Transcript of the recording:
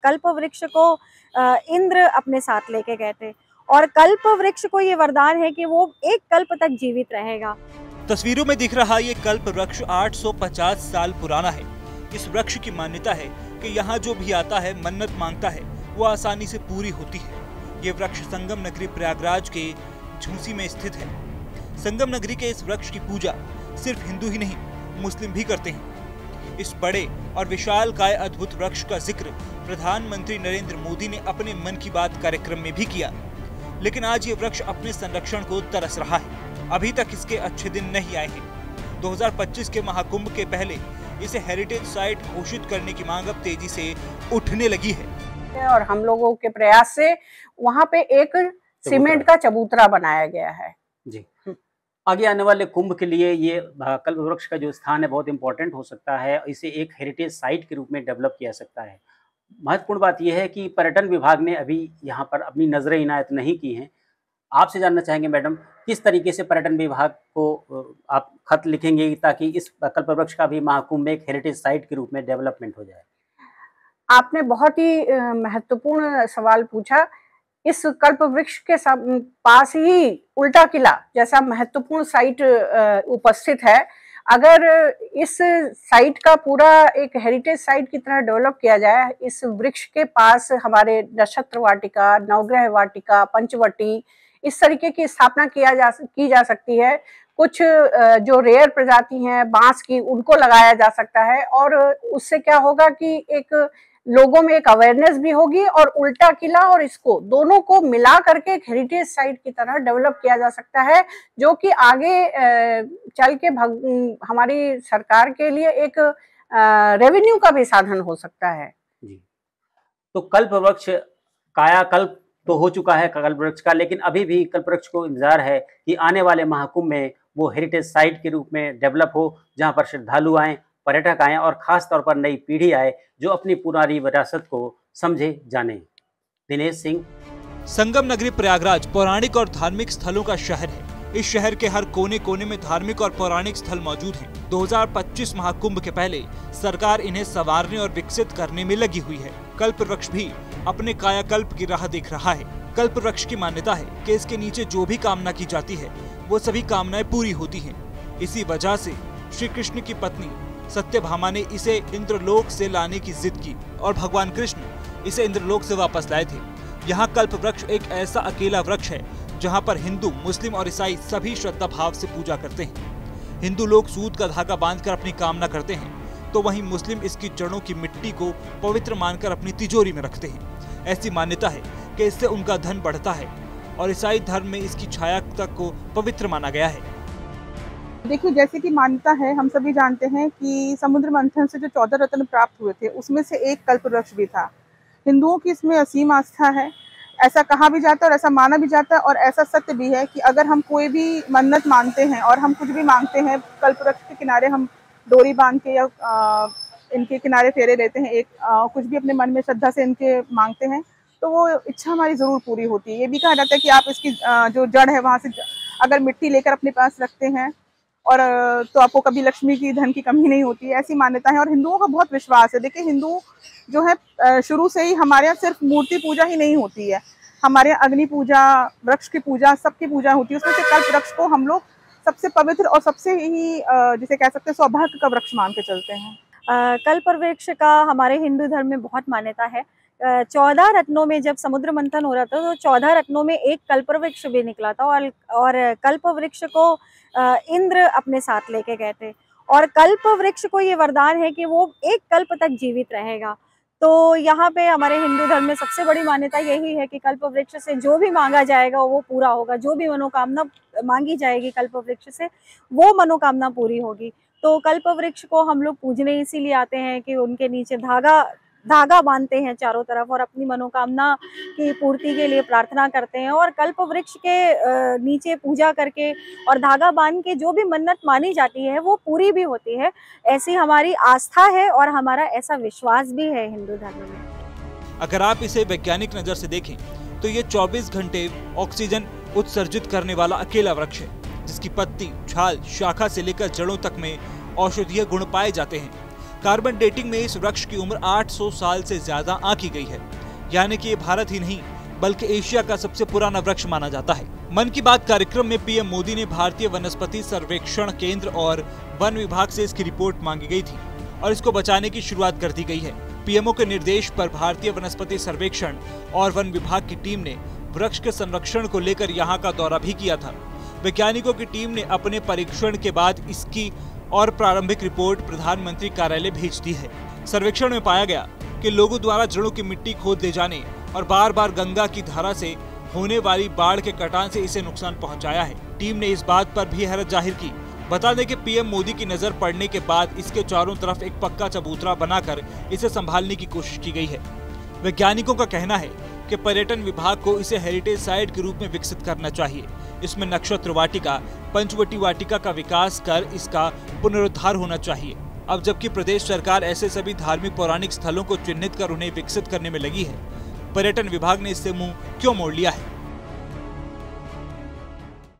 कल्प वृक्ष को इंद्र अपने साथ लेके गए थे और कल्प वृक्ष को ये वरदान है कि वो एक कल्प तक जीवित रहेगा। तस्वीरों में दिख रहा ये कल्प वृक्ष 850 साल पुराना है। इस वृक्ष की मान्यता है कि यहाँ जो भी आता है मन्नत मांगता है वो आसानी से पूरी होती है। ये वृक्ष संगम नगरी प्रयागराज के झूसी में स्थित है। संगम नगरी के इस वृक्ष की पूजा सिर्फ हिंदू ही नहीं मुस्लिम भी करते हैं। इस बड़े और विशालकाय अद्भुत वृक्ष का जिक्र प्रधानमंत्री नरेंद्र मोदी ने अपने मन की बात कार्यक्रम में भी किया, लेकिन आज ये वृक्ष अपने संरक्षण को तरस रहा है। अभी तक इसके अच्छे दिन नहीं आए हैं। 2025 के महाकुंभ के पहले इसे हेरिटेज साइट घोषित करने की मांग अब तेजी से उठने लगी है और हम लोगों के प्रयास से वहाँ पे एक सीमेंट का चबूतरा बनाया गया है। जी, आगे आने वाले कुंभ के लिए ये कल्प वृक्ष का जो स्थान है बहुत इंपॉर्टेंट हो सकता है। इसे एक हेरिटेज साइट के रूप में डेवलप किया सकता है। महत्वपूर्ण बात यह है कि पर्यटन विभाग ने अभी यहाँ पर अपनी नजरें इनायत नहीं की हैं। आपसे जानना चाहेंगे मैडम, किस तरीके से पर्यटन विभाग को आप खत लिखेंगे ताकि इस कल्प वृक्ष का भी महाकुंभ में एक हेरिटेज साइट के रूप में डेवलपमेंट हो जाए? आपने बहुत ही महत्वपूर्ण सवाल पूछा। इस कल्प वृक्ष के पास ही उल्टा किला जैसा महत्वपूर्ण साइट उपस्थित है। अगर इस साइट का पूरा एक हेरिटेज साइट की तरह डेवलप किया जाए, इस वृक्ष के पास हमारे नक्षत्र वाटिका, नवग्रह वाटिका, पंचवटी इस तरीके की स्थापना की जा सकती है। कुछ जो रेयर प्रजाति हैं बांस की, उनको लगाया जा सकता है और उससे क्या होगा कि एक लोगों में एक अवेयरनेस भी होगी और उल्टा किला और इसको दोनों को मिला करके एक हेरिटेज साइट की तरह डेवलप किया जा सकता है, जो कि आगे चल के हमारी सरकार के लिए एक रेवेन्यू का भी साधन हो सकता है। जी, तो कल्प वृक्ष कायाकल्प तो हो चुका है कल्प वृक्ष का, लेकिन अभी भी कल्प वृक्ष को इंतजार है कि आने वाले महाकुंभ में वो हेरिटेज साइट के रूप में डेवलप हो, जहां पर श्रद्धालु आए, पर्यटक आए और खास तौर पर नई पीढ़ी आए जो अपनी पुरानी विरासत को समझे जाने। दिनेश सिंह। संगम नगरी प्रयागराज पौराणिक और धार्मिक स्थलों का शहर है। इस शहर के हर कोने कोने में धार्मिक और पौराणिक स्थल मौजूद हैं। 2025 महाकुंभ के पहले सरकार इन्हें संवारने और विकसित करने में लगी हुई है। कल्प वृक्ष भी अपने कायाकल्प की राह देख रहा है। कल्प वृक्ष की मान्यता है कि इसके नीचे जो भी कामना की जाती है वो सभी कामनाएं पूरी होती हैं। इसी वजह से श्री कृष्ण की पत्नी सत्यभामा ने इसे इंद्रलोक से लाने की जिद की और भगवान कृष्ण इसे इंद्रलोक से वापस लाए थे। यहाँ कल्प वृक्ष एक ऐसा अकेला वृक्ष है जहाँ पर हिंदू, मुस्लिम और ईसाई सभी श्रद्धा भाव से पूजा करते हैं। हिंदू लोग सूत का धागा बांधकर अपनी कामना करते हैं, तो वहीं मुस्लिम इसकी जड़ों की मिट्टी को पवित्र मानकर अपनी तिजोरी में रखते हैं। ऐसी मान्यता है कि इससे उनका धन बढ़ता है और ईसाई धर्म में इसकी छाया तक को पवित्र माना गया है। देखिए, जैसे कि मान्यता है, हम सभी जानते हैं कि समुद्र मंथन से जो 14 रत्न प्राप्त हुए थे उसमें से एक कल्प वृक्ष भी था। हिंदुओं की इसमें असीम आस्था है। ऐसा कहा भी जाता है और ऐसा माना भी जाता है और ऐसा सत्य भी है कि अगर हम कोई भी मन्नत मानते हैं और हम कुछ भी मांगते हैं, कल्प वृक्ष के किनारे हम डोरी बांध के या इनके किनारे फेरे लेते हैं, कुछ भी अपने मन में श्रद्धा से इनके मांगते हैं, तो वो इच्छा हमारी जरूर पूरी होती है। ये भी कहा जाता है कि आप इसकी जो जड़ है वहाँ से अगर मिट्टी लेकर अपने पास रखते हैं और तो आपको कभी लक्ष्मी की, धन की कमी नहीं होती है। ऐसी मान्यता है और हिंदुओं का बहुत विश्वास है। देखिए, हिंदू जो है शुरू से ही हमारे यहाँ सिर्फ मूर्ति पूजा ही नहीं होती है, हमारे यहाँ अग्नि पूजा, वृक्ष की पूजा, सबकी पूजा होती है। उसमें से कल्प वृक्ष को हम लोग सबसे पवित्र और सबसे ही जिसे कह सकते हैं सौभाग्य का वृक्ष मान के चलते हैं। कल्प वृक्ष का हमारे हिंदू धर्म में बहुत मान्यता है। 14 रत्नों में जब समुद्र मंथन हो रहा था तो 14 रत्नों में एक कल्प वृक्ष भी निकला था और कल्प वृक्ष को इंद्र अपने साथ लेके गए थे और कल्प वृक्ष को ये वरदान है कि वो एक कल्प तक जीवित रहेगा। तो यहाँ पे हमारे हिंदू धर्म में सबसे बड़ी मान्यता यही है कि कल्प वृक्ष से जो भी मांगा जाएगा वो पूरा होगा। जो भी मनोकामना मांगी जाएगी कल्प वृक्ष से वो मनोकामना पूरी होगी। तो कल्प वृक्ष को हम लोग पूजने इसीलिए आते हैं कि उनके नीचे धागा बांधते हैं चारों तरफ और अपनी मनोकामना की पूर्ति के लिए प्रार्थना करते हैं और कल्प वृक्ष के नीचे पूजा करके और धागा बांध के जो भी मन्नत मानी जाती है वो पूरी भी होती है। ऐसी हमारी आस्था है और हमारा ऐसा विश्वास भी है हिंदू धर्म में। अगर आप इसे वैज्ञानिक नजर से देखें तो ये 24 घंटे ऑक्सीजन उत्सर्जित करने वाला अकेला वृक्ष है, जिसकी पत्ती, छाल, शाखा से लेकर जड़ों तक में औषधीय गुण पाए जाते हैं। कार्बन डेटिंग में इस वृक्ष की उम्र 800 साल से ज्यादा आंकी गई है, यानी कि ये भारत ही नहीं बल्कि एशिया का सबसे पुराना वृक्ष माना जाता है। मन की बात कार्यक्रम में पीएम मोदी ने भारतीय वनस्पति सर्वेक्षण केंद्र और वन विभाग से इसकी रिपोर्ट मांगी गई थी और इसको बचाने की शुरुआत कर दी गई है। पीएमओ के निर्देश पर भारतीय वनस्पति सर्वेक्षण और वन विभाग की टीम ने वृक्ष के संरक्षण को लेकर यहाँ का दौरा भी किया था। वैज्ञानिकों की टीम ने अपने परीक्षण के बाद इसकी और प्रारंभिक रिपोर्ट प्रधानमंत्री कार्यालय भेज दी है। सर्वेक्षण में पाया गया कि लोगों द्वारा जड़ों की मिट्टी खोद दे जाने और बार बार गंगा की धारा से होने वाली बाढ़ के कटान से इसे नुकसान पहुंचाया है। टीम ने इस बात पर भी हैरत जाहिर की। बता दें कि पीएम मोदी की नजर पड़ने के बाद इसके चारों तरफ एक पक्का चबूतरा बनाकर इसे संभालने की कोशिश की गई है। वैज्ञानिकों का कहना है कि पर्यटन विभाग को इसे हेरिटेज साइट के रूप में विकसित करना चाहिए। इसमें नक्षत्र वाटिका, पंचवटी वाटिका का विकास कर इसका पुनरुद्धार होना चाहिए। अब जबकि प्रदेश सरकार ऐसे सभी धार्मिक पौराणिक स्थलों को चिन्हित कर उन्हें विकसित करने में लगी है, पर्यटन विभाग ने इससे मुंह क्यों मोड़ लिया है?